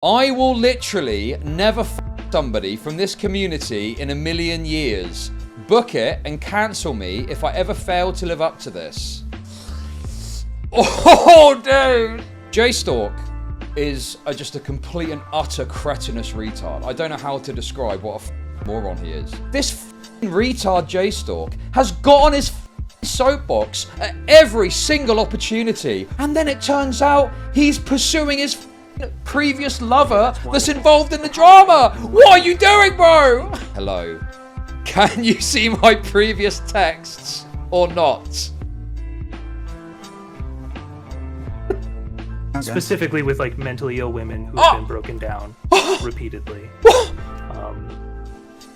I will literally never f somebody from this community in a million years. Book it and cancel me if I ever fail to live up to this. Oh, dude! Jstlk is just a complete and utter cretinous retard. I don't know how to describe what a moron he is. This retard Jstlk has got on his soapbox at every single opportunity, and then it turns out he's pursuing his previous lover that's involved in the drama. What are you doing, bro? Hello. Can you see my previous texts or not? Specifically with like mentally ill women who've been broken down repeatedly.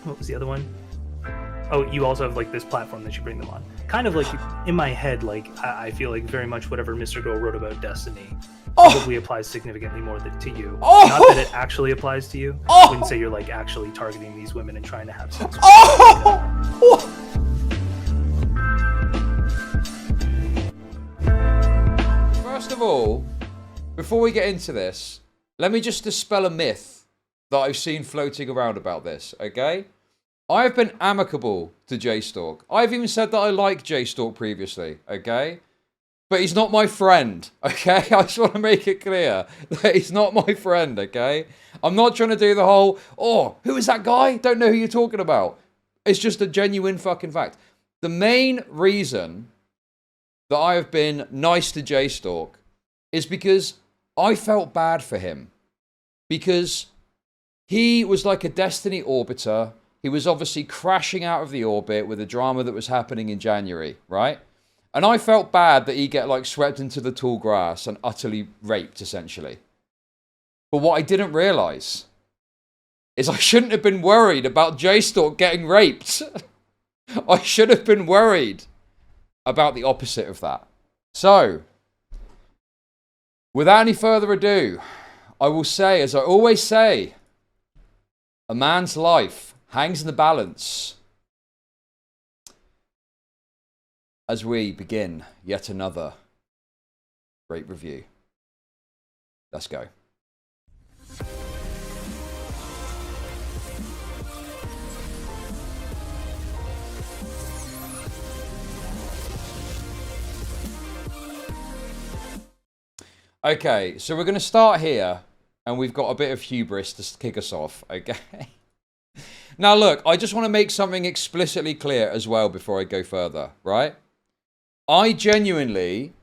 What was the other one? Oh, you also have like this platform that you bring them on. Kind of like in my head, like I feel like very much whatever Mr. Girl wrote about Destiny probably applies significantly more to you. Not that it actually applies to you. I wouldn't say you're like actually targeting these women and trying to have sex with them. First of all, before we get into this, let me just dispel a myth that I've seen floating around about this, okay? I've been amicable to Jstlk. I've even said that I like Jstlk previously, okay? But he's not my friend, okay? I just want to make it clear that he's not my friend, okay? I'm not trying to do the whole, oh, who is that guy? Don't know who you're talking about. It's just a genuine fucking fact. The main reason that I have been nice to Jstlk is because I felt bad for him. Because he was like a Destiny orbiter. He was obviously crashing out of the orbit with the drama that was happening in January, right? And I felt bad that he'd get like swept into the tall grass and utterly raped, essentially. But what I didn't realize is I shouldn't have been worried about Jstlk getting raped. I should have been worried about the opposite of that. So, without any further ado, I will say, as I always say, a man's life hangs in the balance as we begin yet another great review. Let's go. Okay, so we're going to start here, and we've got a bit of hubris to kick us off, okay? Now look, I just want to make something explicitly clear as well before I go further, right? I genuinely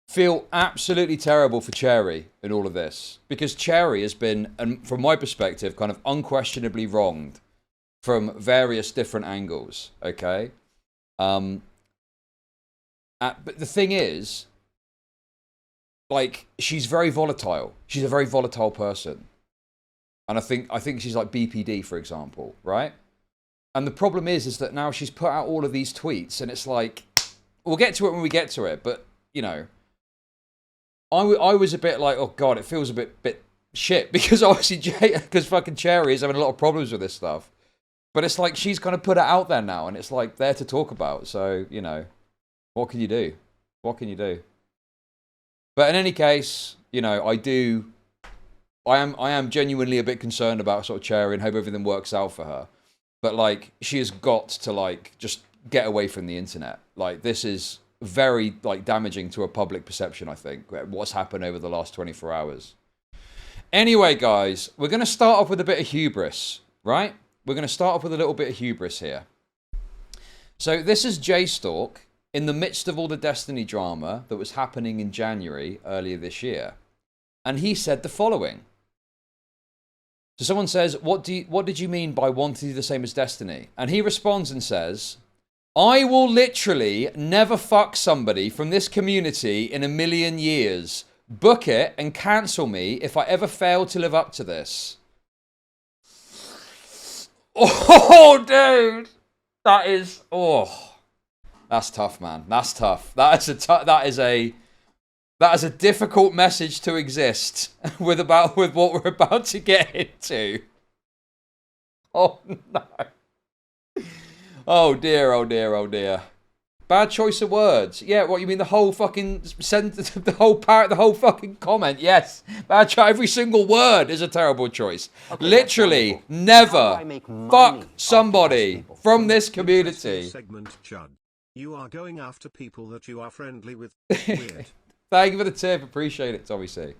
feel absolutely terrible for Cherry in all of this, because Cherry has been, and from my perspective, kind of unquestionably wronged from various different angles, okay? But the thing is, like, she's very volatile. She's a very volatile person. And I think she's like BPD, for example, right? And the problem is that now she's put out all of these tweets, and it's like, we'll get to it when we get to it, but, you know, I was a bit like, oh God, it feels a bit shit, because obviously, because fucking Cherry is having a lot of problems with this stuff. But it's like, she's kind of put it out there now, and it's like, there to talk about. So, you know, what can you do? What can you do? But in any case, you know, I am genuinely a bit concerned about sort of Cherry and hope everything works out for her. But like, she has got to like just get away from the internet. Like, this is very like damaging to a public perception, I think, what's happened over the last 24 hours. Anyway, guys, we're going to start off with a bit of hubris, right? We're going to start off with a little bit of hubris here. So this is Jstlk in the midst of all the Destiny drama that was happening in January earlier this year. And he said the following. So someone says, what did you mean by wanting to do the same as Destiny? And he responds and says, I will literally never fuck somebody from this community in a million years. Book it and cancel me if I ever fail to live up to this. Oh, dude. That is, oh. That's tough, man. That's tough. That is a difficult message to exist with what we're about to get into. Oh no. Oh dear, oh dear, oh dear. Bad choice of words. Yeah, what you mean? The whole fucking sentence, the whole fucking comment. Yes, bad choice. Every single word is a terrible choice. Okay, literally, never fuck somebody from this community. Segment, Chud. You are going after people that you are friendly with. Weird. Thank you for the tip. Appreciate it, Tommy C.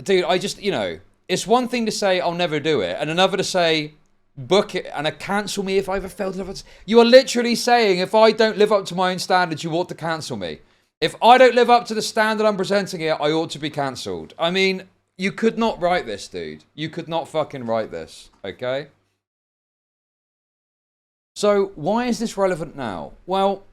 Dude, I just, you know, it's one thing to say I'll never do it, and another to say book it and cancel me if I ever failed to live up to... You are literally saying if I don't live up to my own standards, you ought to cancel me. If I don't live up to the standard I'm presenting here, I ought to be cancelled. I mean, you could not write this, dude. You could not fucking write this, okay? So, why is this relevant now? Well,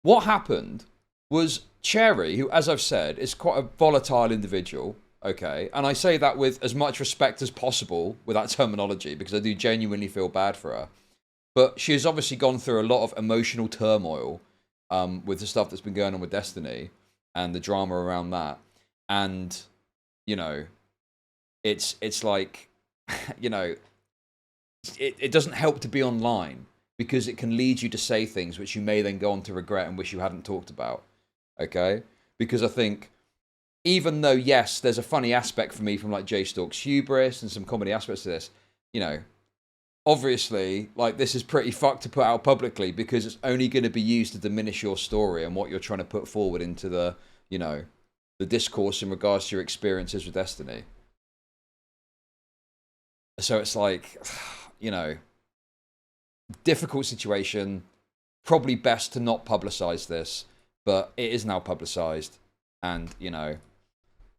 what happened was Cherry, who, as I've said, is quite a volatile individual, okay? And I say that with as much respect as possible with that terminology, because I do genuinely feel bad for her. But she has obviously gone through a lot of emotional turmoil with the stuff that's been going on with Destiny and the drama around that. And, you know, it's like, you know, it doesn't help to be online, because it can lead you to say things which you may then go on to regret and wish you hadn't talked about, okay? Because I think, even though, yes, there's a funny aspect for me from, like, Jstlk's hubris and some comedy aspects to this, you know, obviously, like, this is pretty fucked to put out publicly, because it's only going to be used to diminish your story and what you're trying to put forward into the, you know, the discourse in regards to your experiences with Destiny. So it's like, you know, difficult situation, probably best to not publicize this, but it is now publicized, and, you know,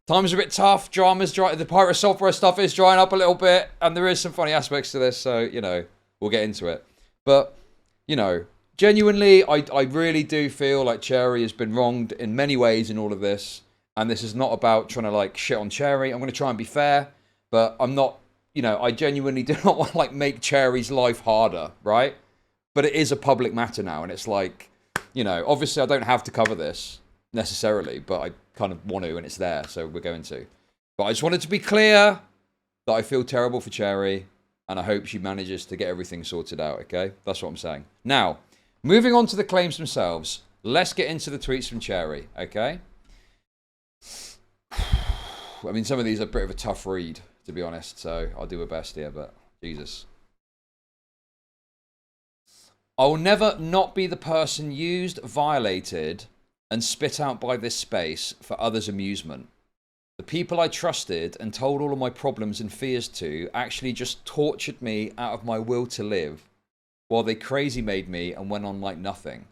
times are a bit tough, drama's dry, the pirate software stuff is drying up a little bit, and there is some funny aspects to this, so, you know, we'll get into it. But, you know, genuinely, I really do feel like Cherry has been wronged in many ways in all of this, and this is not about trying to, like, shit on Cherry. I'm going to try and be fair, but I'm not, you know, I genuinely do not want to, like, make Cherry's life harder, right? But it is a public matter now, and it's like, you know, obviously I don't have to cover this necessarily, but I kind of want to, and it's there, so we're going to. But I just wanted to be clear that I feel terrible for Cherry, and I hope she manages to get everything sorted out, okay? That's what I'm saying. Now, moving on to the claims themselves, let's get into the tweets from Cherry, okay? I mean, some of these are a bit of a tough read, to be honest, so I'll do my best here, but Jesus. I will never not be the person used, violated, and spit out by this space for others' amusement. The people I trusted and told all of my problems and fears to actually just tortured me out of my will to live, while they crazy made me and went on like nothing.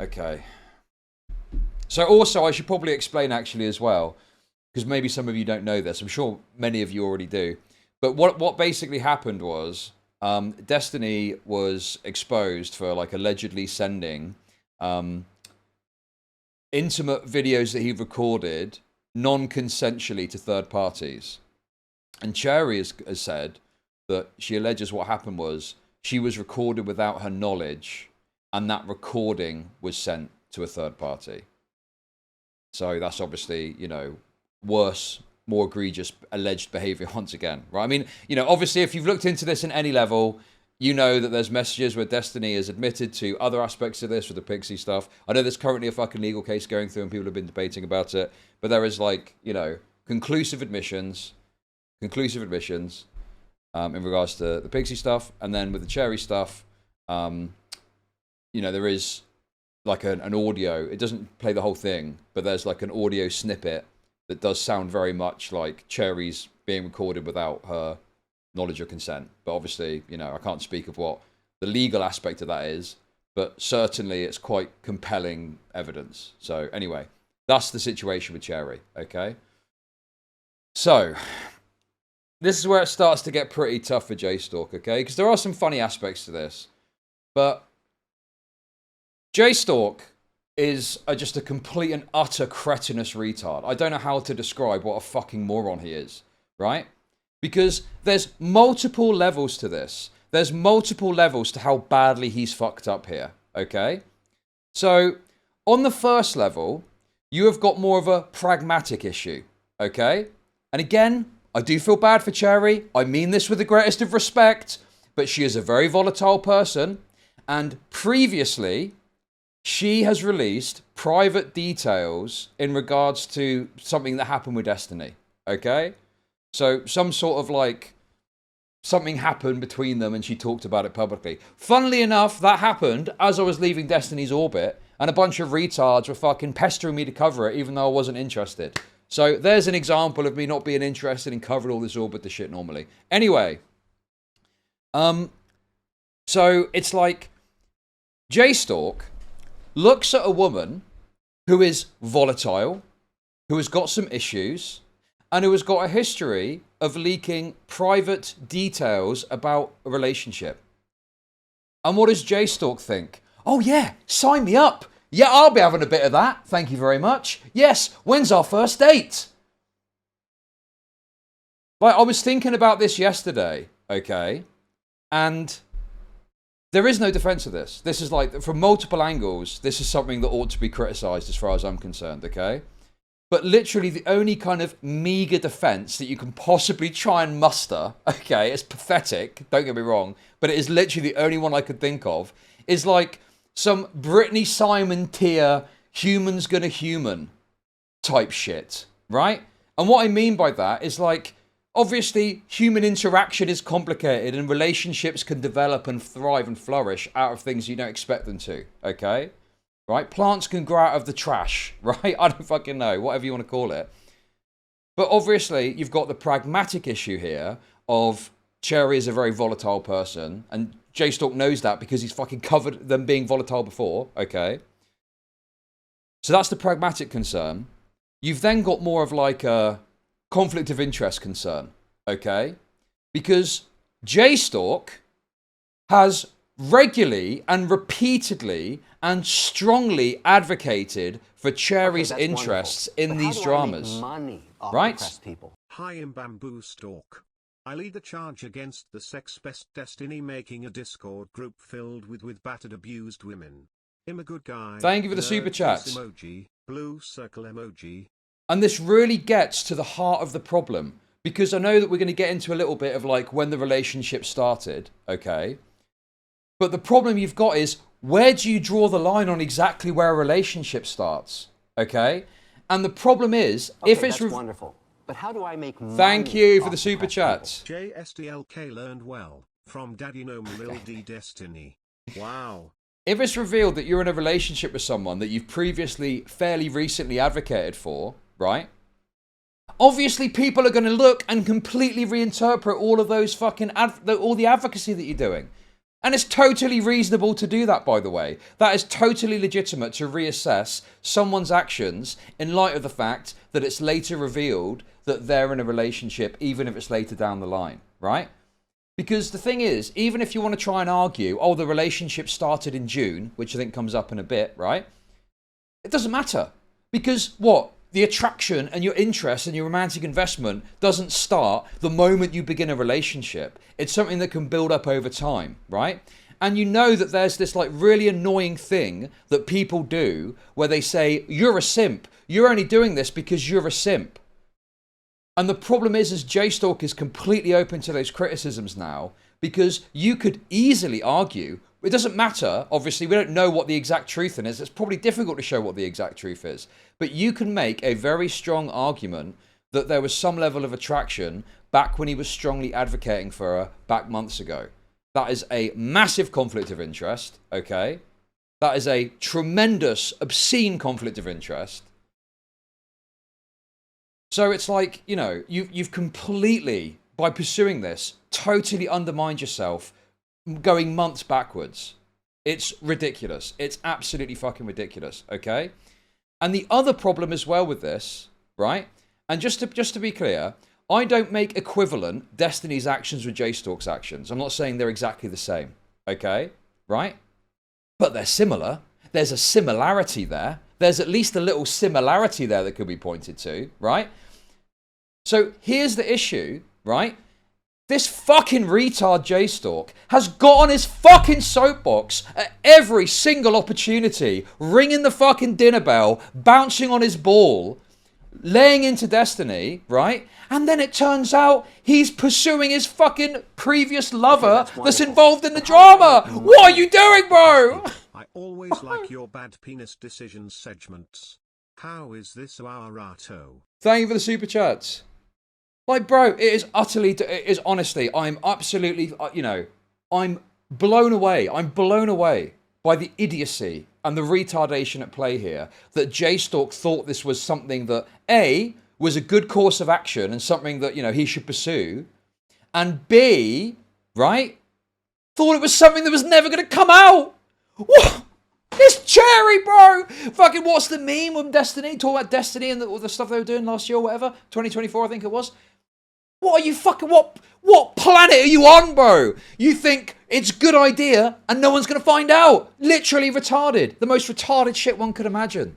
Okay. So also, I should probably explain actually as well, because maybe some of you don't know this. I'm sure many of you already do. But what basically happened was, Destiny was exposed for, like, allegedly sending intimate videos that he recorded non-consensually to third parties. And Cherry has said that she alleges what happened was she was recorded without her knowledge, and that recording was sent to a third party. So that's obviously, you know, worse, more egregious alleged behavior once again, right? I mean, you know, obviously if you've looked into this in any level, you know that there's messages where Destiny has admitted to other aspects of this with the Pixie stuff. I know there's currently a fucking legal case going through and people have been debating about it, but there is, like, you know, conclusive admissions in regards to the Pixie stuff. And then with the Cherry stuff, you know, there is like an audio. It doesn't play the whole thing, but there's like an audio snippet that does sound very much like Cherry's being recorded without her knowledge or consent. But obviously, you know, I can't speak of what the legal aspect of that is, but certainly it's quite compelling evidence. So anyway, that's the situation with Cherry, okay? So, this is where it starts to get pretty tough for Jstlk, okay? Because there are some funny aspects to this, but Jstlk is just a complete and utter cretinous retard. I don't know how to describe what a fucking moron he is, right? Because there's multiple levels to this. There's multiple levels to how badly he's fucked up here, okay? So, on the first level, you have got more of a pragmatic issue, okay? And again, I do feel bad for Cherry. I mean this with the greatest of respect, but she is a very volatile person. And previously, she has released private details in regards to something that happened with Destiny. Okay? So some sort of like, something happened between them and she talked about it publicly. Funnily enough, that happened as I was leaving Destiny's orbit and a bunch of retards were fucking pestering me to cover it even though I wasn't interested. So there's an example of me not being interested in covering all this orbit shit normally. Anyway. So it's like Jstlk looks at a woman who is volatile, who has got some issues, and who has got a history of leaking private details about a relationship. And what does Jstlk think? Oh yeah, sign me up. Yeah, I'll be having a bit of that. Thank you very much. Yes, when's our first date? Like, I was thinking about this yesterday, okay? And there is no defense of this. This is like, from multiple angles, this is something that ought to be criticized as far as I'm concerned, okay? But literally the only kind of meager defense that you can possibly try and muster, okay, it's pathetic, don't get me wrong, but it is literally the only one I could think of, is like some Brittany Simon tier humans gonna human type shit, right? And what I mean by that is like, obviously human interaction is complicated and relationships can develop and thrive and flourish out of things you don't expect them to, okay? Right? Plants can grow out of the trash, right? I don't fucking know, whatever you want to call it. But obviously, you've got the pragmatic issue here of Cherry is a very volatile person, and Jstlk knows that because he's fucking covered them being volatile before, okay? So that's the pragmatic concern. You've then got more of like a conflict of interest concern, okay? Because Jstlk has regularly and repeatedly and strongly advocated for Cherry's interests in these dramas. Right? Hi, I'm Bamboo Stalk. I lead the charge against the sex pest Destiny, making a Discord group filled with battered, abused women. I'm a good guy. Thank you for the super chat. Emoji, blue circle emoji. And this really gets to the heart of the problem, because I know that we're going to get into a little bit of like when the relationship started, okay? But the problem you've got is, where do you draw the line on exactly where a relationship starts? Okay? And the problem is, okay, if it's... that's wonderful. But how do I make money? Thank you for the super chat. Jstlk learned well from Daddy Gnome Lil D Destiny. Wow. If it's revealed that you're in a relationship with someone that you've previously fairly recently advocated for, right? Obviously, people are going to look and completely reinterpret all of those fucking... all the advocacy that you're doing. And it's totally reasonable to do that, by the way. That is totally legitimate to reassess someone's actions in light of the fact that it's later revealed that they're in a relationship, even if it's later down the line, right? Because the thing is, even if you want to try and argue, oh, the relationship started in June, which I think comes up in a bit, right? It doesn't matter. Because what? The attraction and your interest and your romantic investment doesn't start the moment you begin a relationship. It's something that can build up over time, right? And you know that there's this like really annoying thing that people do where they say, you're a simp. You're only doing this because you're a simp. And the problem is Jstlk is completely open to those criticisms now, because you could easily argue, it doesn't matter, obviously, we don't know what the exact truth is. It's probably difficult to show what the exact truth is. But you can make a very strong argument that there was some level of attraction back when he was strongly advocating for her back months ago. That is a massive conflict of interest, okay? That is a tremendous, obscene conflict of interest. So it's like, you know, you've completely, by pursuing this, totally undermined yourself going months backwards. It's ridiculous. It's absolutely fucking ridiculous, okay? And the other problem as well with this, right? And just to be clear, I don't make equivalent Destiny's actions with Jstlk's actions. I'm not saying they're exactly the same, okay? Right? But they're similar. There's a similarity there. There's at least a little similarity there that could be pointed to, right? So here's the issue, right? This fucking retard Jstlk has got on his fucking soapbox at every single opportunity, ringing the fucking dinner bell, bouncing on his ball, laying into Destiny, right? And then it turns out he's pursuing his fucking previous lover that's involved in the drama. What are you doing, bro? I always like your bad penis decisions segments. How is this Arato? Thank you for the super chats. Like, bro, it is utterly, it is honestly, I'm absolutely, you know, I'm blown away. I'm blown away by the idiocy and the retardation at play here that Jstlk thought this was something that, A, was a good course of action and something that, you know, he should pursue, and B, right, thought it was something that was never going to come out. What? It's Cherry, bro! Fucking what's the meme of Destiny? Talk about Destiny and all the stuff they were doing last year or whatever. 2024, I think it was. What are you fucking, what planet are you on, bro? You think it's a good idea and no one's going to find out. Literally retarded. The most retarded shit one could imagine.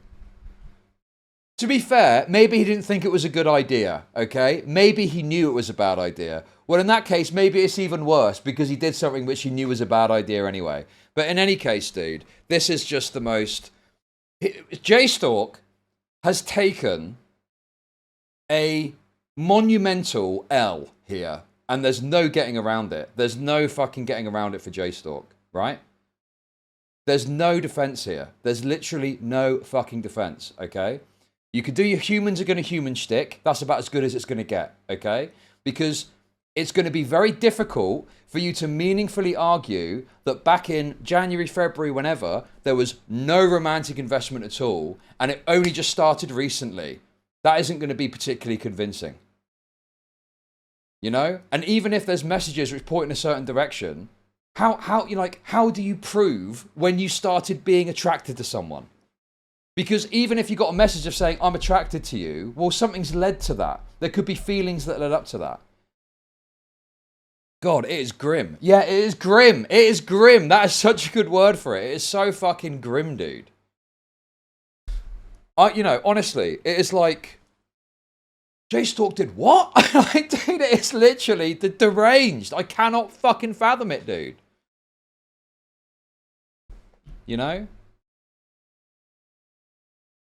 To be fair, maybe he didn't think it was a good idea, okay? Maybe he knew it was a bad idea. Well, in that case, maybe it's even worse because he did something which he knew was a bad idea anyway. But in any case, dude, this is just the most... Jstlk has taken a monumental L here, and there's no getting around it. There's no fucking getting around it for Jstlk, right? There's no defense here. There's literally no fucking defense, okay? You could do your humans are going to human shtick. That's about as good as it's going to get, okay? Because it's going to be very difficult for you to meaningfully argue that back in January, February, whenever, there was no romantic investment at all, and it only just started recently. That isn't going to be particularly convincing. You know? And even if there's messages which point in a certain direction, how do you prove when you started being attracted to someone? Because even if you got a message of saying, I'm attracted to you, well, something's led to that. There could be feelings that led up to that. God, it is grim. Yeah, it is grim. It is grim. That is such a good word for it. It is so fucking grim, dude. You know, honestly, it is like... Jstlk did what? Like, dude, it is literally deranged. I cannot fucking fathom it, dude. You know?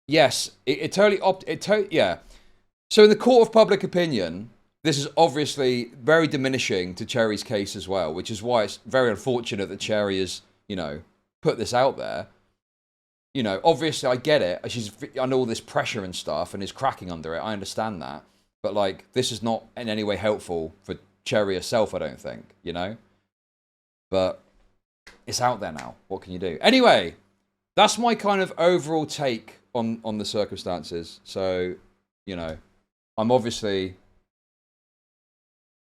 Yes, it totally... Yeah. So in the court of public opinion... This is obviously very diminishing to Cherry's case as well, which is why it's very unfortunate that Cherry has, you know, put this out there. You know, obviously I get it. She's under all this pressure and stuff and is cracking under it. I understand that. But, like, this is not in any way helpful for Cherry herself, I don't think, you know? But it's out there now. What can you do? Anyway, that's my kind of overall take on the circumstances. So, you know, I'm obviously...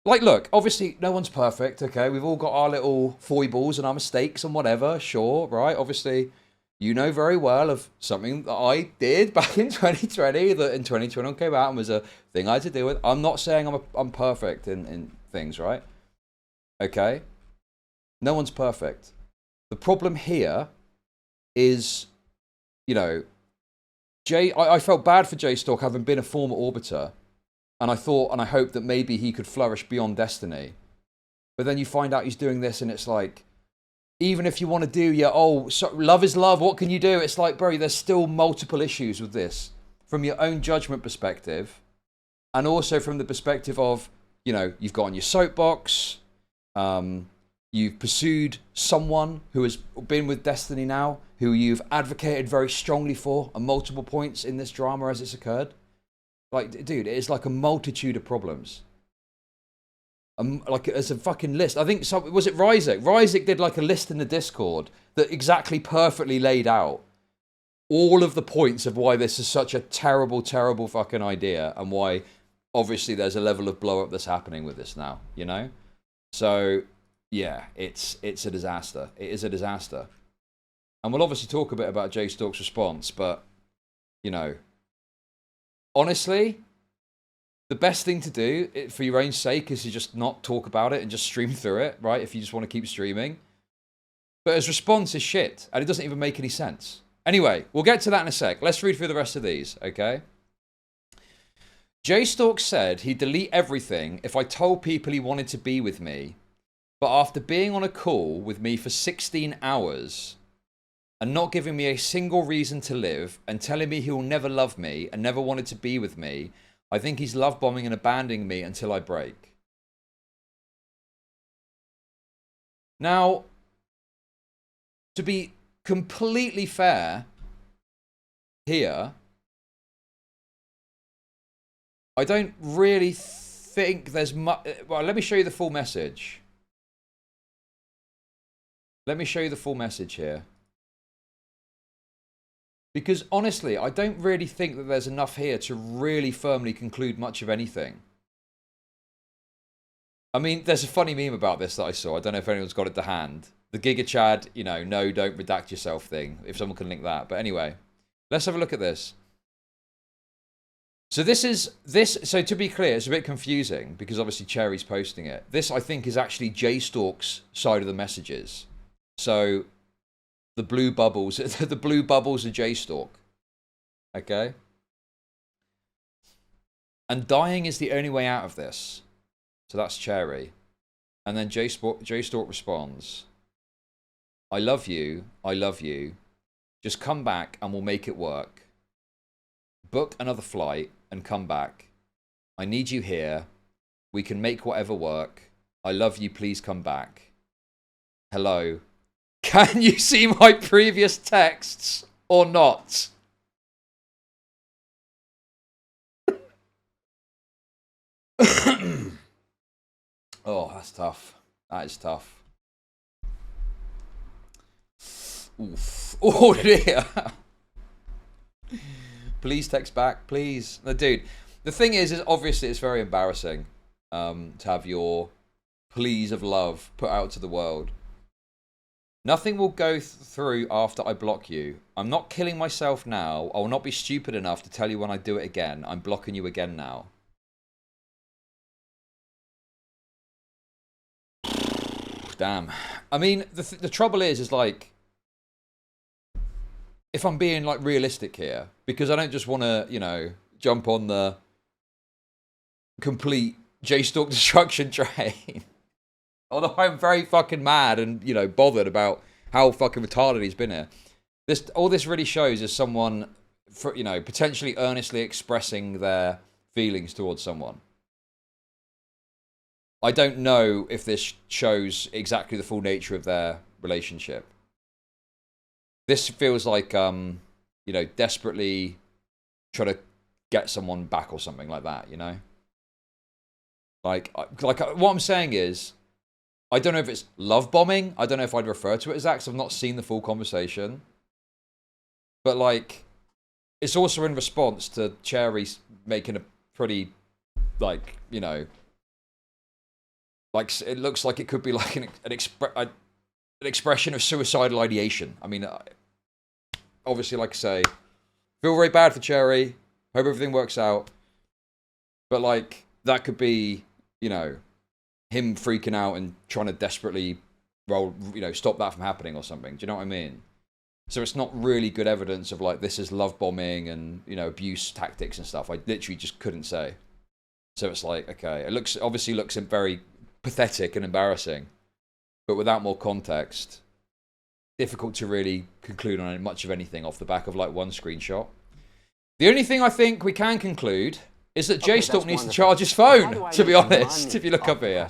Like, look, obviously, no one's perfect, okay? We've all got our little foibles and our mistakes and whatever, sure, right? Obviously, you know very well of something that I did back in 2020 that in 2021 came out and was a thing I had to deal with. I'm not saying I'm perfect in things, right? Okay? No one's perfect. The problem here is, you know, I felt bad for Jstlk having been a former Orbiter. And I thought and I hoped that maybe he could flourish beyond Destiny. But then you find out he's doing this and it's like, even if you want to do love is love, what can you do? It's like, bro, there's still multiple issues with this. From your own judgment perspective. And also from the perspective of, you know, you've got on your soapbox. You've pursued someone who has been with Destiny now. Who you've advocated very strongly for at multiple points in this drama as it's occurred. Like, dude, it is like a multitude of problems. Like, there's a fucking list. I think, was it Ryzik? Ryzik did like a list in the Discord that exactly perfectly laid out all of the points of why this is such a terrible, terrible fucking idea and why, obviously, there's a level of blow-up that's happening with this now, you know? So, yeah, it's a disaster. It is a disaster. And we'll obviously talk a bit about Jstlk's response, but, you know... Honestly, the best thing to do for your own sake is to just not talk about it and just stream through it, right? If you just want to keep streaming. But his response is shit, and it doesn't even make any sense. Anyway, we'll get to that in a sec. Let's read through the rest of these, okay? Jstlk said he'd delete everything if I told people he wanted to be with me, but after being on a call with me for 16 hours, and not giving me a single reason to live and telling me he'll never love me and never wanted to be with me. I think he's love bombing and abandoning me until I break. Now, to be completely fair here, I don't really think there's much. Well, let me show you the full message. Let me show you the full message here. Because honestly, I don't really think that there's enough here to really firmly conclude much of anything. I mean, there's a funny meme about this that I saw. I don't know if anyone's got it to hand. The Giga Chad, you know, no, don't redact yourself thing. If someone can link that. But anyway, let's have a look at this. So so to be clear, it's a bit confusing because obviously Cherry's posting it. This, I think, is actually Jstlk's side of the messages. So the blue bubbles, the blue bubbles are Jstlk. Okay? And dying is the only way out of this. So that's Cherry. And then Jstlk responds, I love you, just come back and we'll make it work. Book another flight and come back. I need you here. We can make whatever work. I love you, please come back. Hello. Can you see my previous texts or not? Oh, that's tough. That is tough. Oof. Oh dear. Please text back, please. No, dude, the thing is obviously it's very embarrassing to have your pleas of love put out to the world. Nothing will go through after I block you. I'm not killing myself now. I will not be stupid enough to tell you when I do it again. I'm blocking you again now. Damn. I mean, the trouble is like, if I'm being like realistic here, because I don't just want to, you know, jump on the complete Jstlk destruction train. Although I'm very fucking mad and, you know, bothered about how fucking retarded he's been here. All this really shows is someone, you know, potentially earnestly expressing their feelings towards someone. I don't know if this shows exactly the full nature of their relationship. This feels like, you know, desperately trying to get someone back or something like that, you know? Like what I'm saying is, I don't know if it's love bombing. I don't know if I'd refer to it as that because I've not seen the full conversation. But, like, it's also in response to Cherry making a pretty, like, you know, like, it looks like it could be like an expression of suicidal ideation. I mean, obviously, like I say, feel very bad for Cherry. Hope everything works out. But, like, that could be, you know, him freaking out and trying to desperately stop that from happening or something. Do you know what I mean? So it's not really good evidence of, like, this is love bombing and, you know, abuse tactics and stuff. I literally just couldn't say. So it's like, okay, it obviously looks very pathetic and embarrassing. But without more context, difficult to really conclude on much of anything off the back of like one screenshot. The only thing I think we can conclude is that Jstlk needs to charge his phone, to be honest, if you look up here.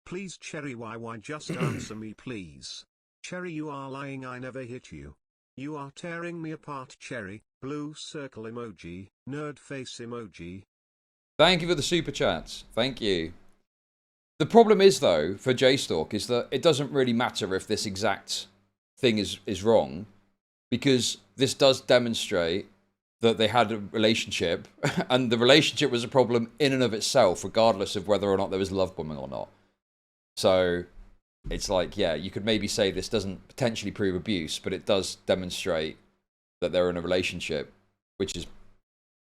Please, Cherry YY, just answer me, please. Cherry, you are lying, I never hit you. You are tearing me apart, Cherry. Blue circle emoji, nerd face emoji. Thank you for the super chats. Thank you. The problem is, though, for Jstlk, is that it doesn't really matter if this exact thing is wrong, because this does demonstrate that they had a relationship, and the relationship was a problem in and of itself, regardless of whether or not there was love bombing or not. So it's like, yeah, you could maybe say this doesn't potentially prove abuse, but it does demonstrate that they're in a relationship, which is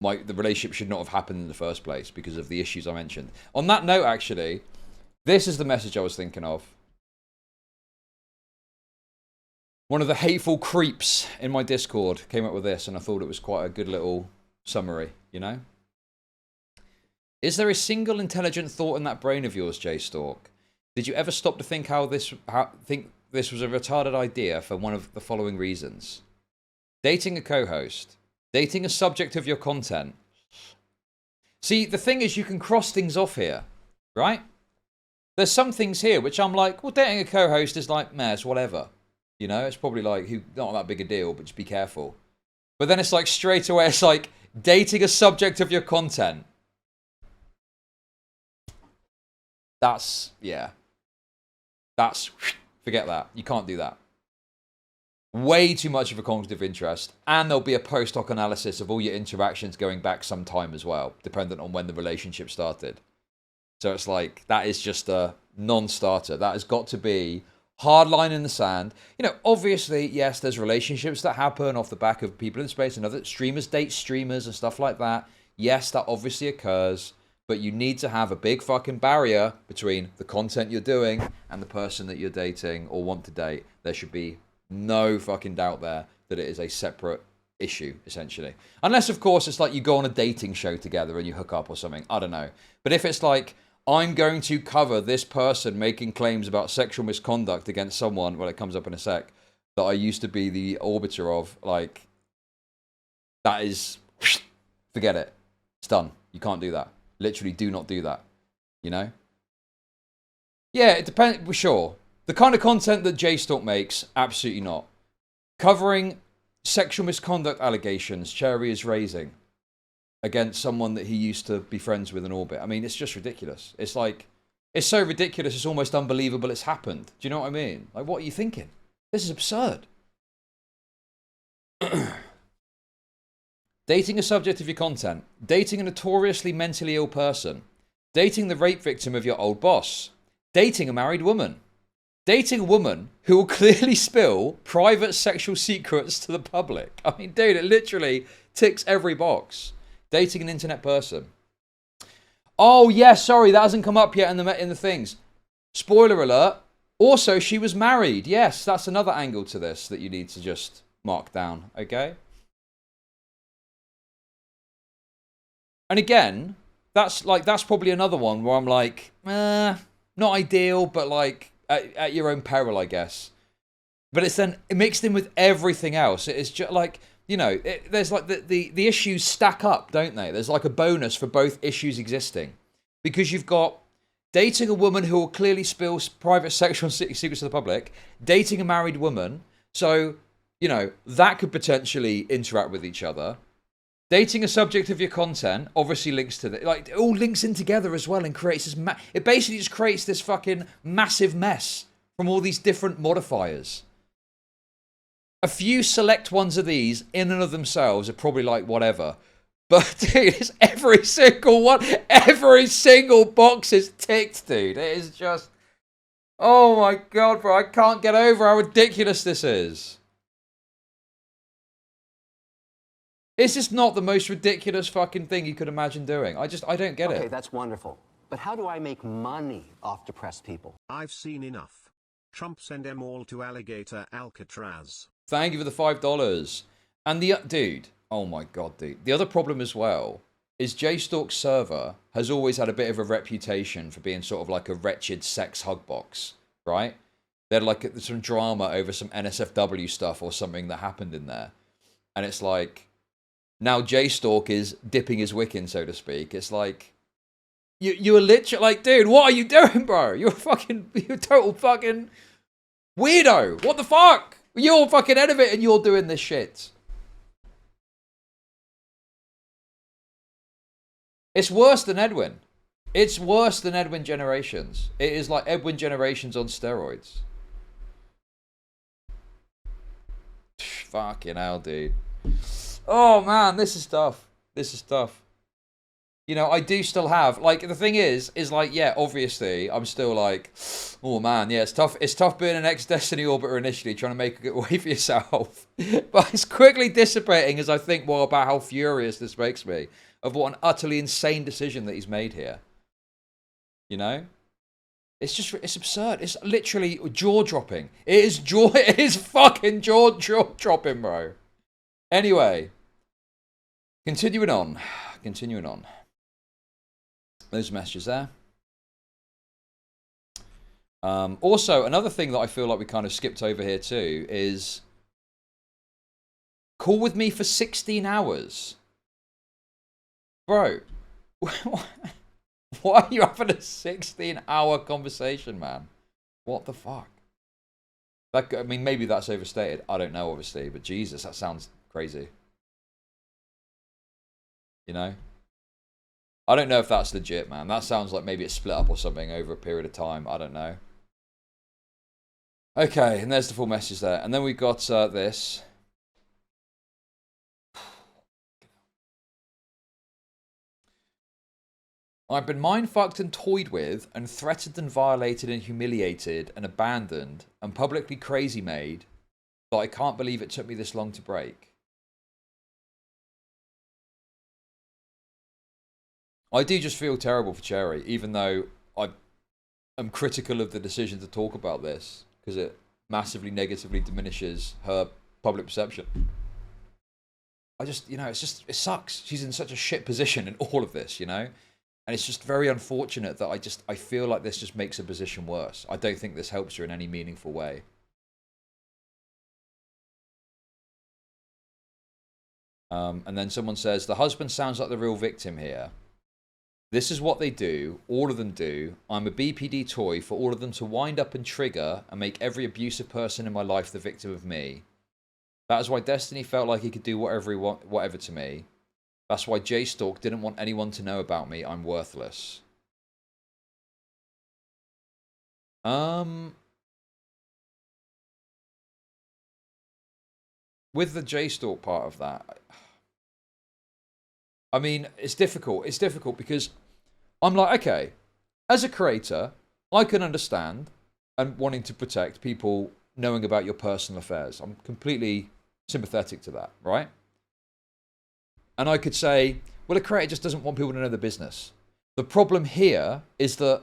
the relationship should not have happened in the first place because of the issues I mentioned. On that note, actually, this is the message I was thinking of. One of the hateful creeps in my Discord came up with this, and I thought it was quite a good little summary, you know? Is there a single intelligent thought in that brain of yours, Jstlk? Did you ever stop to think this was a retarded idea for one of the following reasons. Dating a co-host. Dating a subject of your content. See, the thing is, you can cross things off here, right? There's some things here which I'm like, well, dating a co-host is like, meh, it's whatever. You know, it's probably like, not that big a deal, but just be careful. But then it's like, straight away, it's like, dating a subject of your content. That's, yeah. That's, forget that. You can't do that. Way too much of a conflict of interest. And there'll be a post hoc analysis of all your interactions going back some time as well, dependent on when the relationship started. So it's like, that is just a non-starter. That has got to be hard line in the sand. You know, obviously, yes, there's relationships that happen off the back of people in space and other streamers date streamers and stuff like that. Yes, that obviously occurs. But you need to have a big fucking barrier between the content you're doing and the person that you're dating or want to date. There should be no fucking doubt there that it is a separate issue, essentially. Unless, of course, it's like you go on a dating show together and you hook up or something. I don't know. But if it's like, I'm going to cover this person making claims about sexual misconduct against someone, well, it comes up in a sec, that I used to be the arbiter of, like, that is, forget it. It's done. You can't do that. Literally do not do that. You know? Yeah, it depends. Sure. The kind of content that Jstlk makes, absolutely not. Covering sexual misconduct allegations Cherry is raising against someone that he used to be friends with in orbit. I mean, it's just ridiculous. It's like, it's so ridiculous, it's almost unbelievable it's happened. Do you know what I mean? Like, what are you thinking? This is absurd. Dating a subject of your content. Dating a notoriously mentally ill person. Dating the rape victim of your old boss. Dating a married woman. Dating a woman who will clearly spill private sexual secrets to the public. I mean, dude, it literally ticks every box. Dating an internet person. Oh, yeah, sorry, that hasn't come up yet in the things. Spoiler alert. Also, she was married. Yes, that's another angle to this that you need to just mark down, okay? And again, that's probably another one where I'm like, not ideal, but like at your own peril, I guess. But it's then mixed in with everything else. It's just like, you know, there's like the issues stack up, don't they? There's like a bonus for both issues existing. Because you've got dating a woman who will clearly spill private sexual secrets to the public, dating a married woman. So, you know, that could potentially interact with each other. Dating a subject of your content obviously links to that. Like, it all links in together as well and creates this... it basically just creates this fucking massive mess from all these different modifiers. A few select ones of these, in and of themselves, are probably like, whatever. But, dude, it's every single one. Every single box is ticked, dude. It is just... oh, my God, bro. I can't get over how ridiculous this is. It's just not the most ridiculous fucking thing you could imagine doing. I don't get it. Okay, that's wonderful. But how do I make money off depressed people? I've seen enough. Trump send them all to alligator Alcatraz. Thank you for the $5. And the... dude... oh my God, dude. The other problem as well is Jstlk's server has always had a bit of a reputation for being sort of like a wretched sex hug box, right? They're like some drama over some NSFW stuff or something that happened in there. And it's like, now Jstlk is dipping his wick in, so to speak. It's like, you're literally like, dude, what are you doing, bro? You're a total fucking weirdo. What the fuck? You're fucking out of it and you're doing this shit. It's worse than Edwin. It's worse than Edwin Generations. It is like Edwin Generations on steroids. Fucking hell, dude. Oh, man, this is tough. This is tough. You know, I do still have... like, the thing is like, yeah, obviously, I'm still like, oh, man, yeah, it's tough. It's tough being an ex-Destiny orbiter initially, trying to make a good way for yourself. But it's quickly dissipating as I think more about how furious this makes me. Of what an utterly insane decision that he's made here. You know? It's just, it's absurd. It's literally jaw-dropping. It is fucking jaw-dropping, bro. Anyway. Continuing on. Continuing on. Those messages there. Also, another thing that I feel like we kind of skipped over here too is call with me for 16 hours. Bro, why are you having a 16-hour conversation, man? What the fuck? That, I mean, maybe that's overstated. I don't know, obviously, but Jesus, that sounds crazy. You know? I don't know if that's legit, man. That sounds like maybe it's split up or something over a period of time. I don't know. Okay, and there's the full message there. And then we've got this. I've been mind-fucked and toyed with and threatened and violated and humiliated and abandoned and publicly crazy-made, but I can't believe it took me this long to break. I do just feel terrible for Cherry, even though I am critical of the decision to talk about this, because it massively negatively diminishes her public perception. I just, you know, it sucks. She's in such a shit position in all of this, you know? And it's just very unfortunate that I feel like this just makes her position worse. I don't think this helps her in any meaningful way. And then someone says, the husband sounds like the real victim here. This is what they do. All of them do. I'm a BPD toy for all of them to wind up and trigger and make every abusive person in my life the victim of me. That is why Destiny felt like he could do whatever to me. That's why Jstlk didn't want anyone to know about me. I'm worthless. With the Jstlk part of that, I mean, it's difficult. It's difficult because I'm like, okay, as a creator, I can understand and wanting to protect people knowing about your personal affairs. I'm completely sympathetic to that, right? And I could say, well, a creator just doesn't want people to know the business. The problem here is that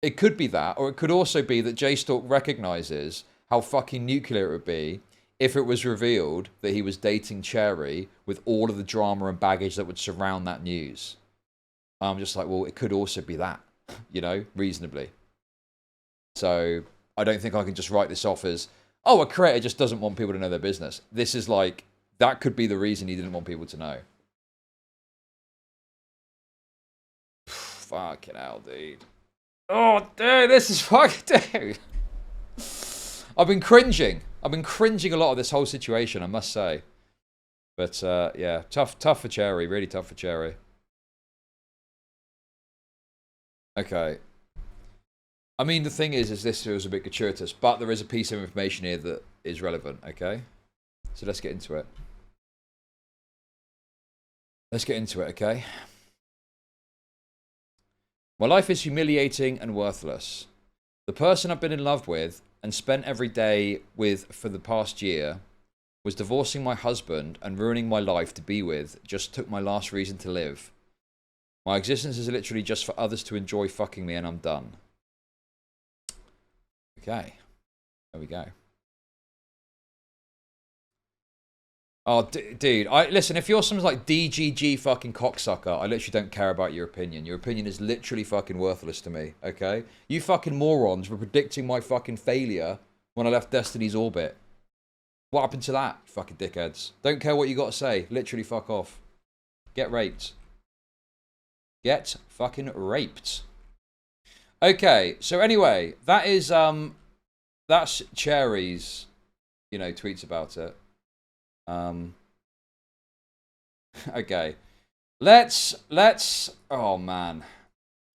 it could be that, or it could also be that Jstlk recognizes how fucking nuclear it would be if it was revealed that he was dating Cherry with all of the drama and baggage that would surround that news. I'm just like, well, it could also be that, you know, reasonably. So I don't think I can just write this off as, oh, a creator just doesn't want people to know their business. This is like, that could be the reason he didn't want people to know. Fucking hell, dude. Oh, dude, this is fucking, dude. I've been cringing. I've been cringing a lot of this whole situation, I must say. But, yeah, tough for Cherry. Really tough for Cherry. Okay. I mean, the thing is this feels a bit gratuitous, but there is a piece of information here that is relevant, okay? So let's get into it. Let's get into it, okay? My life is humiliating and worthless. The person I've been in love with and spent every day with for the past year was divorcing my husband and ruining my life to be with just took my last reason to live. My existence is literally just for others to enjoy fucking me and I'm done. Okay. There we go. Oh, dude, listen, if you're some like DGG fucking cocksucker, I literally don't care about your opinion. Your opinion is literally fucking worthless to me, okay? You fucking morons were predicting my fucking failure when I left Destiny's orbit. What happened to that, fucking dickheads? Don't care what you got to say. Literally fuck off. Get raped. Get fucking raped. Okay, so anyway, that is, that's Cherry's, you know, tweets about it. Okay, let's oh man,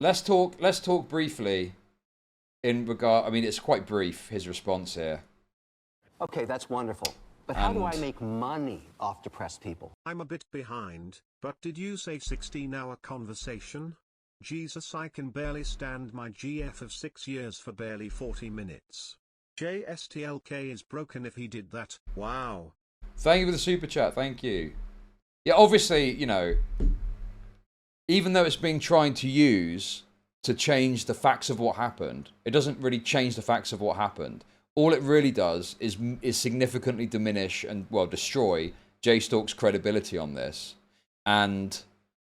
let's talk briefly in regard, I mean, it's quite brief, his response here. Okay, that's wonderful. But how do I make money off depressed people? I'm a bit behind, but did you say 16-hour conversation? Jesus, I can barely stand my GF of 6 years for barely 40 minutes. Jstlk is broken if he did that. Wow. Thank you for the super chat. Thank you. Yeah, obviously, you know, even though it's being trying to use to change the facts of what happened, it doesn't really change the facts of what happened. All it really does is significantly diminish and, well, destroy Jstlk's credibility on this. And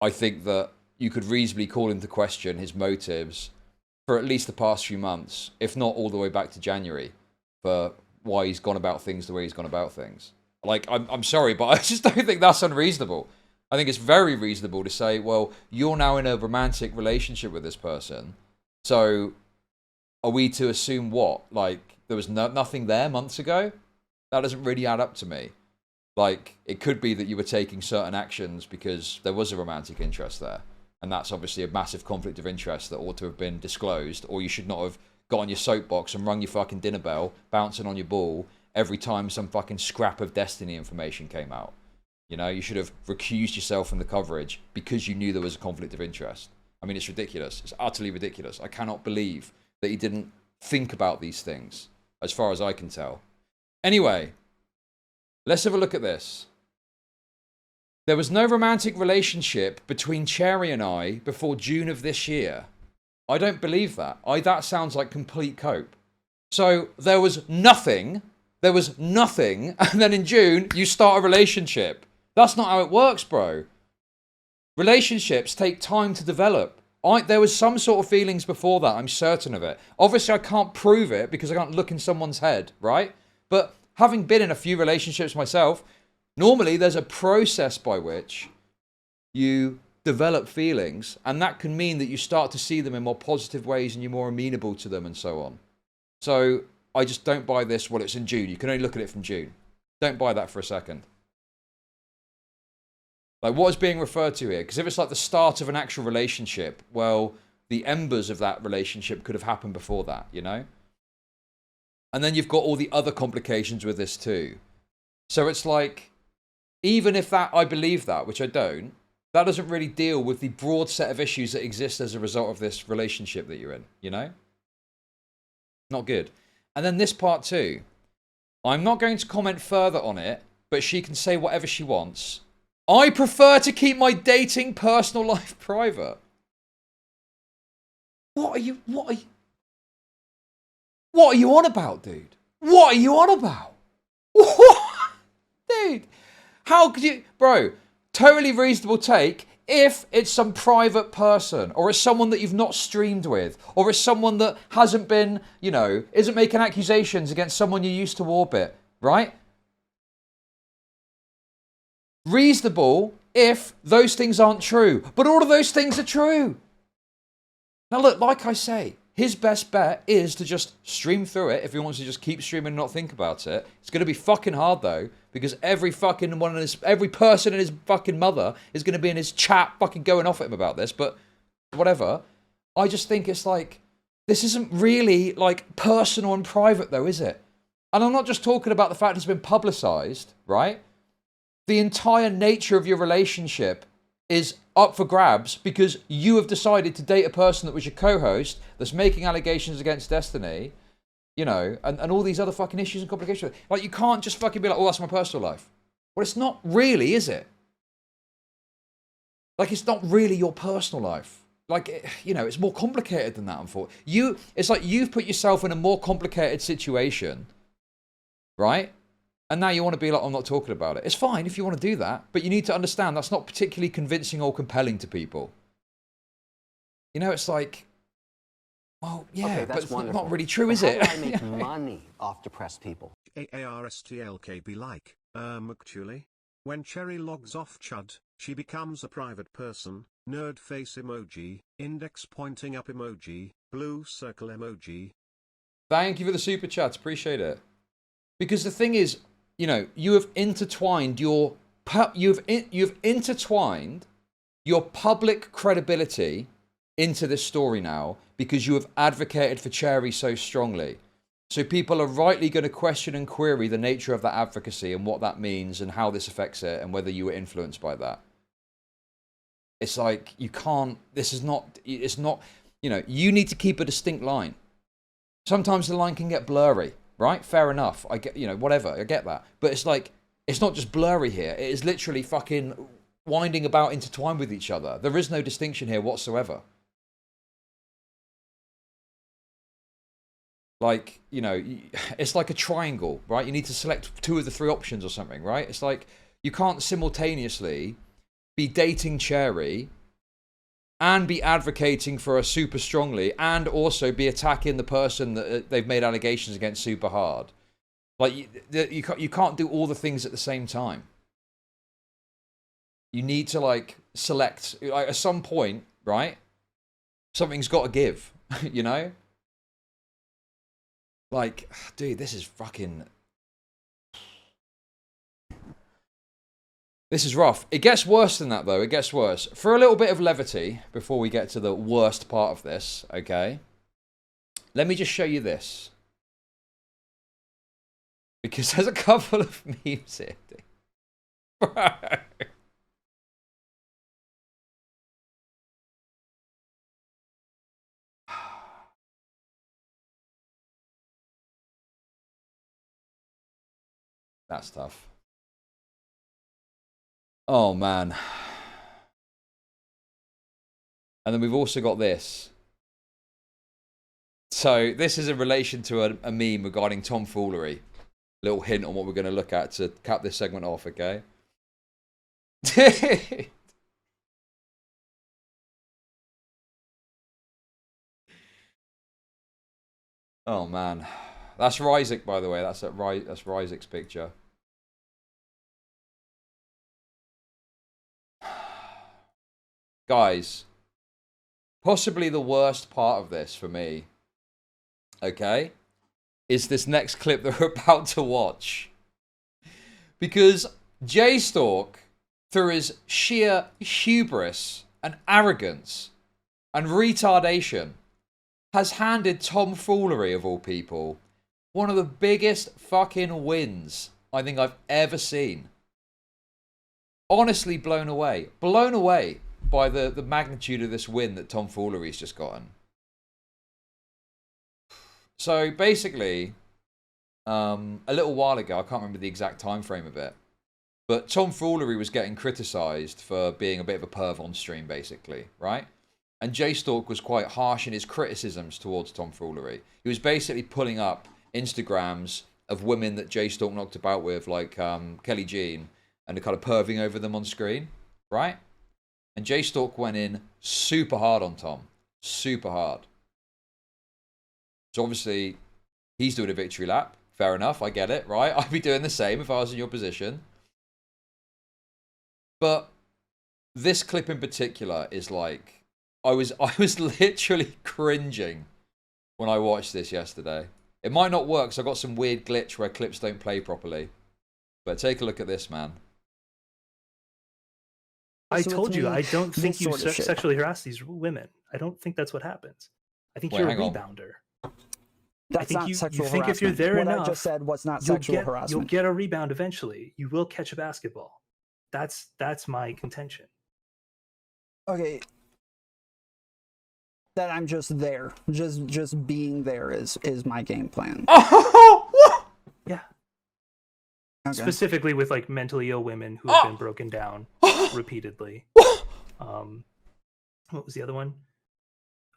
I think that you could reasonably call into question his motives for at least the past few months, if not all the way back to January, for why he's gone about things the way he's gone about things. Like, I'm sorry, but I just don't think that's unreasonable. I think it's very reasonable to say, well, you're now in a romantic relationship with this person, so are we to assume what? Like, there was nothing there months ago? That doesn't really add up to me. Like, it could be that you were taking certain actions because there was a romantic interest there. And that's obviously a massive conflict of interest that ought to have been disclosed, or you should not have got on your soapbox and rung your fucking dinner bell, bouncing on your ball every time some fucking scrap of Destiny information came out. You know, you should have recused yourself from the coverage because you knew there was a conflict of interest. I mean, it's ridiculous. It's utterly ridiculous. I cannot believe that he didn't think about these things, as far as I can tell. Anyway, let's have a look at this. There was no romantic relationship between Cherry and I before June of this year. I don't believe that. That sounds like complete cope. So there was nothing, and then in June, you start a relationship. That's not how it works, bro. Relationships take time to develop. There was some sort of feelings before that, I'm certain of it. Obviously, I can't prove it because I can't look in someone's head, right? But having been in a few relationships myself, normally there's a process by which you develop feelings, and that can mean that you start to see them in more positive ways and you're more amenable to them and so on. So I just don't buy this, well, it's in June. You can only look at it from June. Don't buy that for a second. Like, what is being referred to here? Because if it's like the start of an actual relationship, well, the embers of that relationship could have happened before that, you know? And then you've got all the other complications with this too. So it's like, even if that, I believe that, which I don't, that doesn't really deal with the broad set of issues that exist as a result of this relationship that you're in, you know? Not good. And then this part too. I'm not going to comment further on it, but she can say whatever she wants. I prefer to keep my dating personal life private. What are you on about, dude? What are you on about? What? Dude, how could you... Bro, totally reasonable take if it's some private person, or it's someone that you've not streamed with, or it's someone that hasn't been, you know, isn't making accusations against someone you used to orbit, right? Reasonable if those things aren't true. But all of those things are true. Now look, like I say, his best bet is to just stream through it if he wants to just keep streaming and not think about it. It's going to be fucking hard though, because every person and his fucking mother is going to be in his chat fucking going off at him about this, but whatever. I just think it's like, this isn't really like personal and private though, is it? And I'm not just talking about the fact it's been publicized, right? The entire nature of your relationship is up for grabs because you have decided to date a person that was your co-host that's making allegations against Destiny, you know, and all these other fucking issues and complications. Like, you can't just fucking be like, oh, that's my personal life. Well, it's not really, is it? Like, it's not really your personal life. Like, you know, it's more complicated than that, unfortunately. It's like you've put yourself in a more complicated situation, right? And now you want to be like, I'm not talking about it. It's fine if you want to do that, but you need to understand that's not particularly convincing or compelling to people. You know, it's like, well, yeah, okay, but it's wonderful. not really true, is How it? do I make money off depressed people? Jstlk be like, actually. When Cherry logs off Chud, she becomes a private person, nerd face emoji, index pointing up emoji, blue circle emoji. Thank you for the super chats, appreciate it. Because the thing is, you know, you have intertwined your public credibility into this story now because you have advocated for Cherry so strongly. So people are rightly going to question and query the nature of that advocacy and what that means and how this affects it and whether you were influenced by that. It's like, you can't, it's not, you know, you need to keep a distinct line. Sometimes the line can get blurry. Right? Fair enough. I get, you know, whatever. I get that. But it's like, it's not just blurry here. It is literally fucking winding about intertwined with each other. There is no distinction here whatsoever. Like, you know, it's like a triangle, right? You need to select 2 of the 3 options or something, right? It's like, you can't simultaneously be dating Cherry and be advocating for her super strongly and also be attacking the person that they've made allegations against super hard. Like, you can't do all the things at the same time. You need to, like, select. Like, at some point, right? Something's got to give, you know? Like, dude, this is fucking... This is rough. It gets worse than that, though. It gets worse. For a little bit of levity, before we get to the worst part of this, okay? Let me just show you this. Because there's a couple of memes here. That's tough. Oh, man. And then we've also got this. So this is in relation to a meme regarding tomfoolery. Little hint on what we're going to look at to cap this segment off, okay? Oh, man. That's Jstlk, by the way. That's Jstlk's picture. Guys, possibly the worst part of this for me, okay, is this next clip that we're about to watch. Because Jstlk, through his sheer hubris and arrogance and retardation, has handed tomfoolery, of all people, one of the biggest fucking wins I think I've ever seen. Honestly blown away. Blown away by the magnitude of this win that tomfoolery's just gotten. So basically, a little while ago, I can't remember the exact time frame of it, but tomfoolery was getting criticised for being a bit of a perv on stream, basically, right? And Jstlk was quite harsh in his criticisms towards tomfoolery. He was basically pulling up Instagrams of women that Jstlk knocked about with, like Kelly Jean, and kind of perving over them on screen, right? And Jstlk went in super hard on Tom. Super hard. So obviously, he's doing a victory lap. Fair enough, I get it, right? I'd be doing the same if I was in your position. But this clip in particular is like... I was literally cringing when I watched this yesterday. It might not work, because I've got some weird glitch where clips don't play properly. But take a look at this, man. I told you, I don't think you sexually harass these women. I don't think that's what happens. I think you're a rebounder. That's not sexual harassment. If you're there what enough, I just said was not sexual harassment. You'll get a rebound eventually. You will catch a basketball. That's my contention. Okay. That I'm just there. Just being there is my game plan. Yeah. Okay. Specifically with like mentally ill women who have been broken down repeatedly. What was the other one?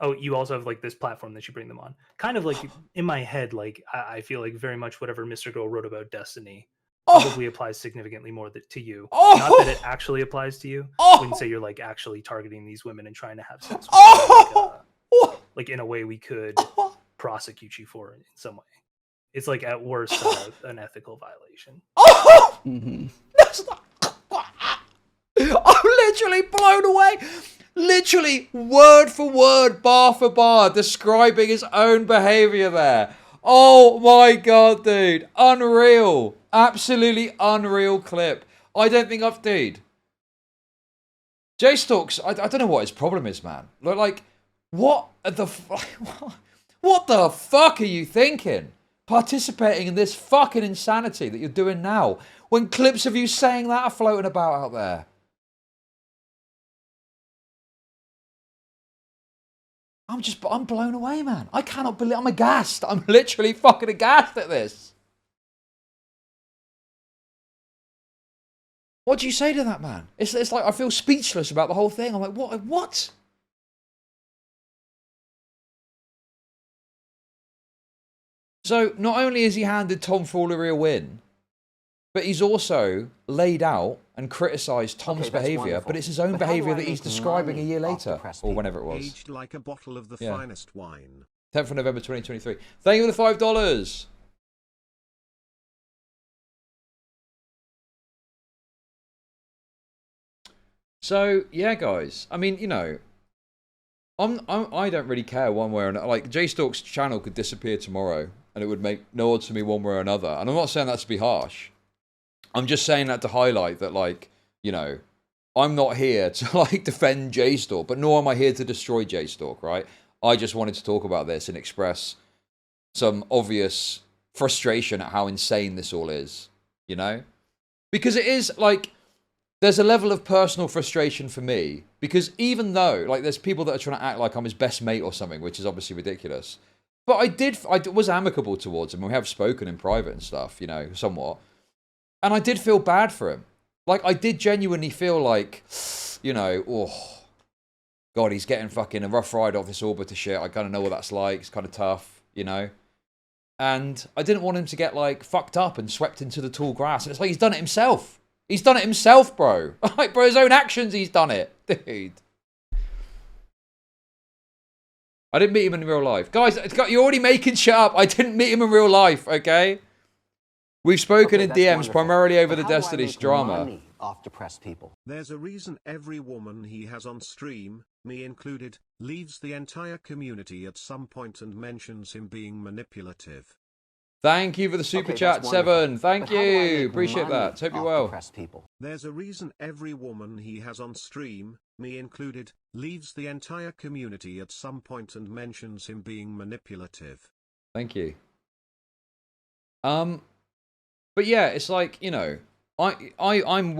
Oh, you also have like this platform that you bring them on. Kind of like in my head, like I feel like very much whatever Mr. Girl wrote about Destiny probably applies significantly more to you. Not that it actually applies to you. I wouldn't say you're like actually targeting these women and trying to have sex with them, like in a way we could prosecute you for it in some way. It's like at worst an ethical violation. That's not... I'm literally blown away. Literally word for word, bar for bar, describing his own behavior there. Oh my god, dude. Unreal. Absolutely unreal clip. I don't think I've... Dude. Jstlk's... I don't know what his problem is, man. Like, what the... What the fuck are you thinking? Participating in this fucking insanity that you're doing now, when clips of you saying that are floating about out there. I'm blown away, man. I cannot believe... I'm aghast. I'm literally fucking aghast at this. What do you say to that, man? It's like I feel speechless about the whole thing. I'm like, what? So, not only has he handed tomfoolery a win, but he's also laid out and criticize Tom's that's behavior, wonderful. but it's his own But how do behavior I that he's make describing a money year off later, depressed or people? whenever it was. Aged like a bottle of the Yeah. finest wine. 10th of November 2023. Thank you for the $5. So yeah, guys. I mean, you know, I don't really care one way or another. Like Jstlk's channel could disappear tomorrow, and it would make no odds to me one way or another. And I'm not saying that to be harsh. I'm just saying that to highlight that, like, you know, I'm not here to like defend Jstlk, but nor am I here to destroy Jstlk, right? I just wanted to talk about this and express some obvious frustration at how insane this all is, you know? Because it is, like, there's a level of personal frustration for me, because even though, like, there's people that are trying to act like I'm his best mate or something, which is obviously ridiculous, but I was amicable towards him, and we have spoken in private and stuff, you know, somewhat, and I did feel bad for him. Like, I did genuinely feel like, you know, oh, God, he's getting fucking a rough ride off this orbiter shit. I kind of know what that's like. It's kind of tough, you know? And I didn't want him to get, like, fucked up and swept into the tall grass. And it's like, he's done it himself. He's done it himself, bro. Like, bro, his own actions, he's done it. Dude. I didn't meet him in real life. Guys, you're already making shit up. I didn't meet him in real life, okay? We've spoken in DMs wonderful. primarily over But the how do I Destiny's make drama. money off depressed people? There's a reason every woman he has on stream, me included, leaves the entire community at some point and mentions him being manipulative. Thank you for the super Okay, chat, that's wonderful. 7. Thank But how do I you. make Appreciate money that. Hope you're off well. depressed people? There's a reason every woman he has on stream, me included, leaves the entire community at some point and mentions him being manipulative. Thank you. But yeah, it's like, you know, I'm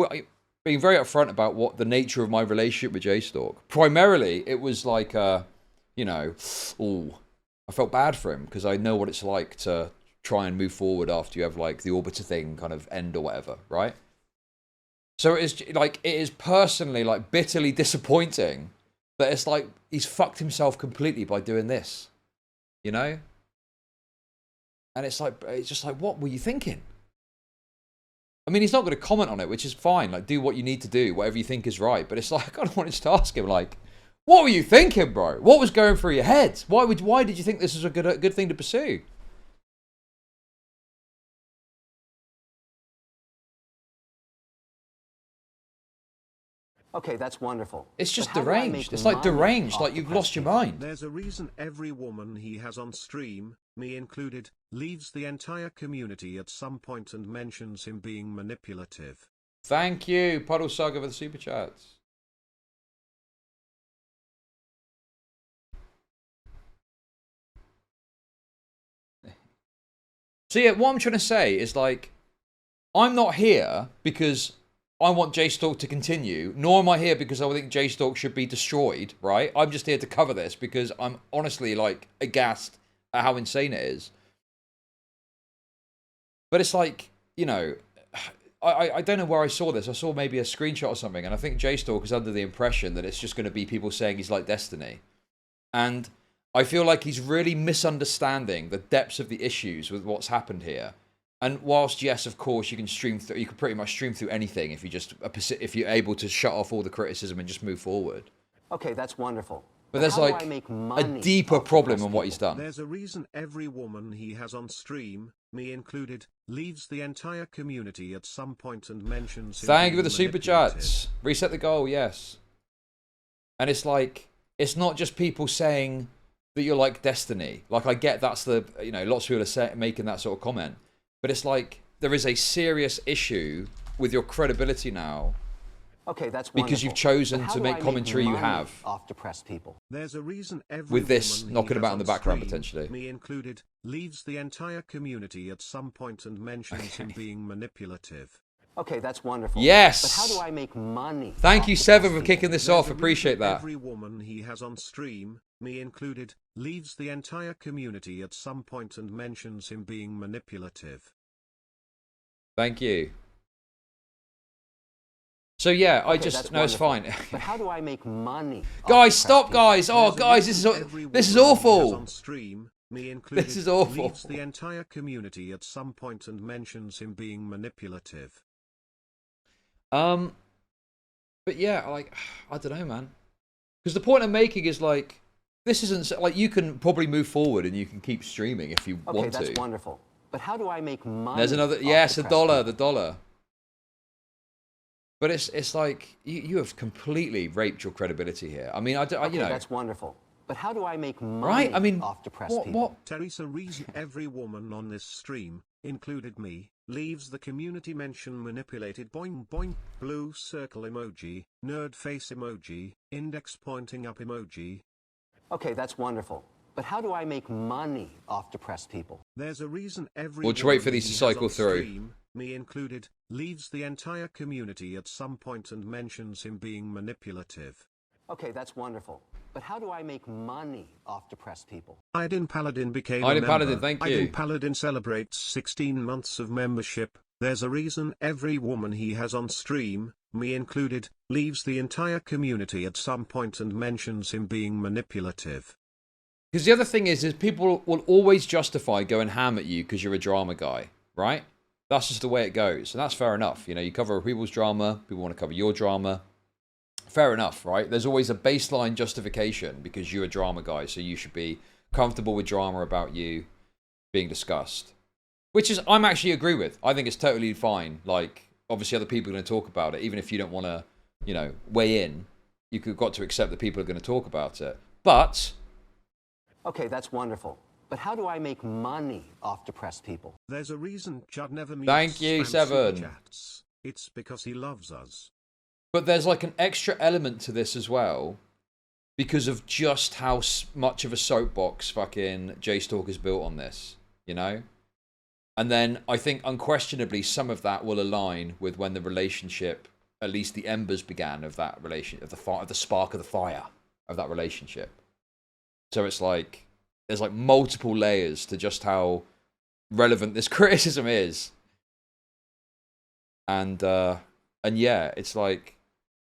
being very upfront about what the nature of my relationship with Jstlk. Primarily, it was like, you know, ooh, I felt bad for him because I know what it's like to try and move forward after you have like the orbiter thing kind of end or whatever, right? So it is personally like bitterly disappointing that it's like he's fucked himself completely by doing this, you know? And it's just like, what were you thinking? I mean, he's not going to comment on it, which is fine. Like, do what you need to do, whatever you think is right. But it's like, I kind of wanted to ask him, like, what were you thinking, bro? What was going through your head? Why did you think this was a good thing to pursue? Okay, that's wonderful. It's just But how do I deranged. make It's like money deranged, off like you've depressed lost your people? mind. There's a reason every woman he has on stream, me included, leaves the entire community at some point and mentions him being manipulative. Thank you, Puddle Saga, for the super chats. So yeah, what I'm trying to say is like, I'm not here because I want Jstlk to continue, nor am I here because I think Jstlk should be destroyed, right? I'm just here to cover this because I'm honestly like aghast at how insane it is. But it's like, you know, I don't know where I saw this. I saw maybe a screenshot or something, and I think Jstlk is under the impression that it's just going to be people saying he's like Destiny. And I feel like he's really misunderstanding the depths of the issues with what's happened here. And whilst, yes, of course, you can pretty much stream through anything if you're able to shut off all the criticism and just move forward. Okay, that's wonderful. But there's how do like I make a money deeper off problem depressed in what he's people? done. There's a reason every woman he has on stream, me included, leaves the entire community at some point and mentions him Thank you for being the super manipulative. chats. Reset the goal, yes. And it's like, it's not just people saying that you're like Destiny. Like, I get that's the, you know, lots of people are making that sort of comment. But it's like, there is a serious issue with your credibility now. Okay, that's because wonderful. you've chosen But how to do make I commentary you money have. off depressed people? There's a reason every With this woman he knocking has about in the on background, stream, potentially. me included, leaves the entire community at some point and mentions him being manipulative. Okay, that's wonderful. Yes! But how do I make money? Thank off you, depressed Seven, for people? kicking this There's off. a Appreciate reason that. Every woman he has on stream, me included, leaves the entire community at some point and mentions him being manipulative. Thank you. So yeah, I Okay, just that's no, it's wonderful. fine. But how do I make money? off Guys, depressed stop, people? guys! Oh, There's a guys, reason every this is woman he has awful. on stream, me included, This is awful. leaves the entire community at some point and mentions him being manipulative. But yeah, like, I don't know, man. Because the point I'm making is like, this isn't like you can probably move forward and you can keep streaming if you want to. Okay, that's wonderful. But how do I make money? There's another, yes, the dollar. But it's like you have completely raped your credibility here. I mean, you know, that's wonderful. But how do I make money right? I mean, off depressed people? What? Teresa, reason every woman on this stream, included me, leaves the community mention manipulated boing boing, blue circle emoji, nerd face emoji, index pointing up emoji. Okay, that's wonderful. But how do I make money off depressed people? There's a reason every We'll just wait for woman these to he has cycle on through. stream, me included, leaves the entire community at some point and mentions him being manipulative. Okay, that's wonderful. But how do I make money off depressed people? Aydin Paladin became a Aydin member. Paladin, thank you. Aydin Paladin celebrates 16 months of membership. There's a reason every woman he has on stream, me included, leaves the entire community at some point and mentions him being manipulative. Because the other thing is people will always justify going ham at you because you're a drama guy, right? That's just the way it goes. And that's fair enough. You know, you cover people's drama, people want to cover your drama. Fair enough, right? There's always a baseline justification because you're a drama guy, so you should be comfortable with drama about you being discussed. Which is, I'm actually agree with. I think it's totally fine. Like, obviously other people are going to talk about it. Even if you don't want to, you know, weigh in, you've got to accept that people are going to talk about it. But... Okay, that's wonderful. But how do I make money off depressed people? There's a reason Chud never meets Thank you, spam Seven. super chats. It's because he loves us. But there's like an extra element to this as well, because of just how much of a soapbox fucking Jstlk is built on this, you know? And then I think unquestionably some of that will align with when the relationship, at least the embers began of that relation, of the spark of the fire of that relationship. So it's like, there's like multiple layers to just how relevant this criticism is. And yeah, it's like,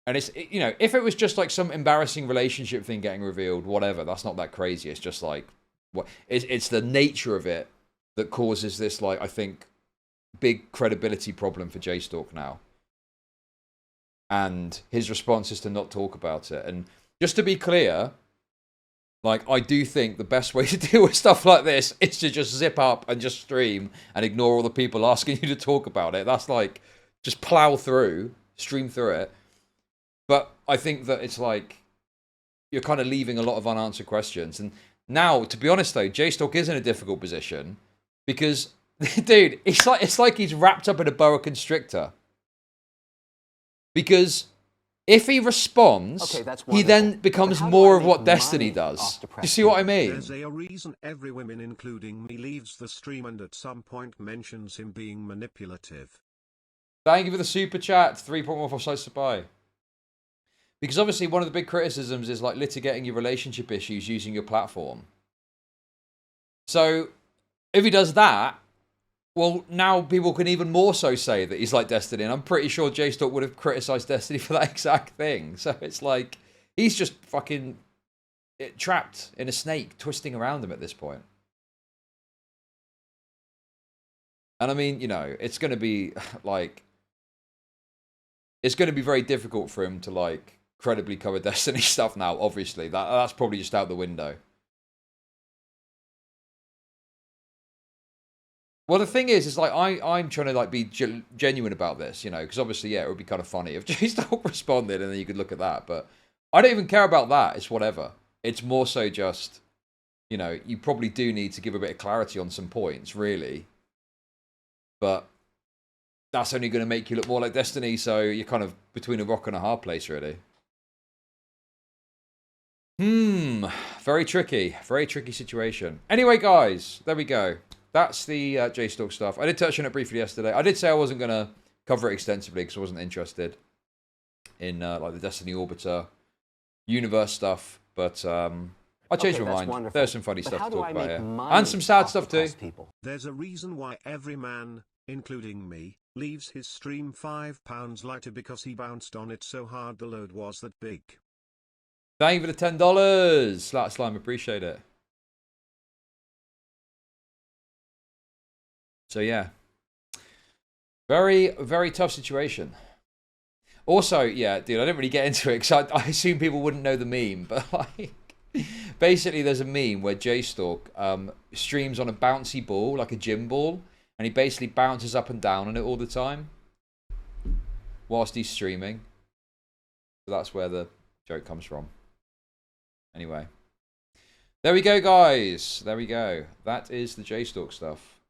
and it's, you know, if it was just like some embarrassing relationship thing getting revealed, whatever, that's not that crazy. It's just like, what it's the nature of it that causes this, like, I think, big credibility problem for Jstlk now. And his response is to not talk about it. And just to be clear, like, I do think the best way to deal with stuff like this is to just zip up and just stream and ignore all the people asking you to talk about it. That's like, just plow through, stream through it. But I think that it's like, you're kind of leaving a lot of unanswered questions. And now, to be honest though, Jstlk is in a difficult position because, dude, it's like he's wrapped up in a boa constrictor. Because if he responds, he then becomes more of what Destiny does. Do you see what I mean? There's a reason every woman, including me, leaves the stream and at some point mentions him being manipulative. Thank you for the super chat. 3.1 for size to buy. Because obviously one of the big criticisms is like litigating your relationship issues using your platform. So if he does that, well, now people can even more so say that he's like Destiny. And I'm pretty sure Jstlk would have criticized Destiny for that exact thing. So it's like, he's just fucking trapped in a snake, twisting around him at this point. And I mean, you know, it's going to be like, it's going to be very difficult for him to like credibly cover Destiny stuff now, obviously. That's probably just out the window. Well, the thing is like, I'm trying to like be genuine about this, you know, because obviously, yeah, it would be kind of funny if Jstlk responded and then you could look at that. But I don't even care about that. It's whatever. It's more so just, you know, you probably do need to give a bit of clarity on some points, really. But that's only going to make you look more like Destiny, so you're kind of between a rock and a hard place, really. Very tricky situation. Anyway, guys, there we go. That's the Jstlk stuff. I did touch on it briefly yesterday. I did say I wasn't going to cover it extensively because I wasn't interested in like the Destiny Orbiter universe stuff. But I changed my mind. Wonderful. There's some funny but stuff to talk about here. Money And some sad stuff too. People? There's a reason why every man, including me, leaves his stream £5 lighter because he bounced on it so hard the load was that big. Thank you for the $10. Slat Slime, appreciate it. So yeah. Very, very tough situation. Also, yeah, dude, I didn't really get into it because I assume people wouldn't know the meme, but like, basically there's a meme where Jstlk streams on a bouncy ball, like a gym ball, and he basically bounces up and down on it all the time whilst he's streaming. So that's where the joke comes from. Anyway. There we go, guys. There we go. That is the Jstlk stuff.